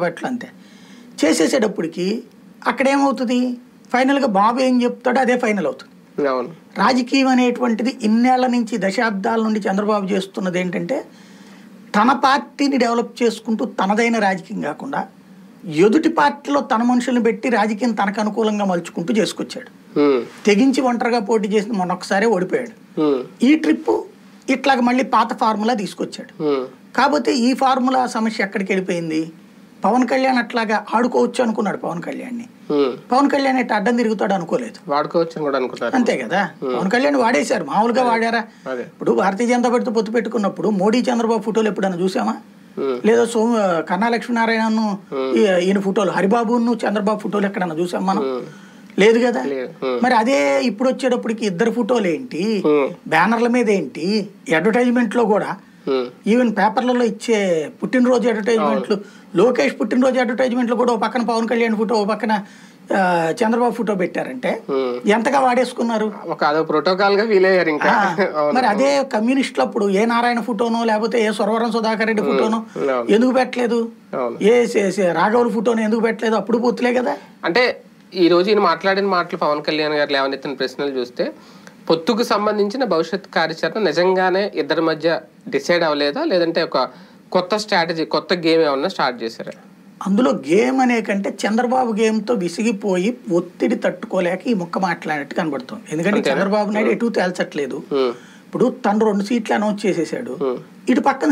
అట్లా అంతే చేసేసేటప్పటికి అక్కడ ఏమవుతుంది ఫైనల్గా బాబు ఏం చెప్తాడో అదే ఫైనల్ అవుతుంది. రాజకీయం అనేటువంటిది ఇన్నేళ్ల నుంచి దశాబ్దాల నుండి చంద్రబాబు చేస్తున్నది ఏంటంటే తన పార్టీని డెవలప్ చేసుకుంటూ తనదైన రాజకీయం కాకుండా ఎదుటి పార్టీలో తన మనుషుల్ని పెట్టి రాజకీయం తనకు అనుకూలంగా మలుచుకుంటూ చేసుకొచ్చాడు. తెగించి ఒంటరిగా పోటీ చేసిన మొన్నొకసారి ఓడిపోయాడు. ఈ ట్రిప్ ఇట్లాగ మళ్ళీ పాత ఫార్ములా తీసుకొచ్చాడు. కాకపోతే ఈ ఫార్ములా సమస్య ఎక్కడికి వెళ్ళిపోయింది? పవన్ కళ్యాణ్ అట్లాగా ఆడుకోవచ్చు అనుకున్నాడు. పవన్ కళ్యాణ్ అయితే అడ్డం తిరుగుతాడు అనుకోలేదు. అంతే కదా, పవన్ కళ్యాణ్ వాడేశారు. మామూలుగా వాడారా? ఇప్పుడు భారతీయ జనతా పార్టీతో పొత్తు పెట్టుకున్నప్పుడు మోడీ చంద్రబాబు ఫోటోలు ఎప్పుడన్నా చూసామా? లేదా కన్నా లక్ష్మీనారాయణను ఈయన ఫోటోలు, హరిబాబును చంద్రబాబు ఫోటోలు ఎక్కడన్నా చూసాం మనం? లేదు కదా. మరి అదే ఇప్పుడు వచ్చేటప్పటికి ఇద్దరు ఫోటోలు ఏంటి, బ్యానర్ల మీద ఏంటి, అడ్వర్టైజ్మెంట్ లో కూడా ఈవెన్ పేపర్లలో ఇచ్చే పుట్టినరోజు అడ్వర్టైజ్మెంట్లు, లోకేష్ పుట్టినరోజు అడ్వర్టైజ్మెంట్లు కూడా ఓ పక్కన పవన్ కళ్యాణ్ ఫోటో, ఓ పక్కన చంద్రబాబు ఫోటో పెట్టారంటే ఎంతగా వాడేసుకున్నారు. ప్రోటోకాల్ గా ఫీల్ అయ్యారు. ఇంకా మరి అదే కమ్యూనిస్టులు అప్పుడు ఏ నారాయణ ఫోటోనో లేకపోతే ఏ సురవరం సుధాకర్ రెడ్డి ఫోటోనో ఎందుకు పెట్టలేదు, ఏ రాఘవుల ఫోటోను ఎందుకు పెట్టలేదు? అప్పుడు పొత్తులే కదా. అంటే ఈ రోజు ఈయన మాట్లాడిన మాటలు, పవన్ కళ్యాణ్ గారు లేవనెత్తిన ప్రశ్నలు చూస్తే పొత్తుకు సంబంధించిన భవిష్యత్ కార్యాచరణ నిజంగానే ఇద్దరి మధ్య డిసైడ్ అవ్వలేదా, లేదంటే ఒక కొత్త స్ట్రాటజీ, కొత్త గేమ్ ఏమన్నా స్టార్ట్ చేశారా? అందులో గేమ్ అనే కంటే చంద్రబాబు గేమ్తో విసిగిపోయి ఒత్తిడి తట్టుకోలేక ఈ ముక్క మాట్లాడినట్టు కనబడుతుంది. ఎందుకంటే చంద్రబాబు నాయుడు ఎటు తేల్చట్లేదు. ఇప్పుడు తను 2 సీట్లు అనౌన్స్ చేసేసాడు, ఇటు పక్కన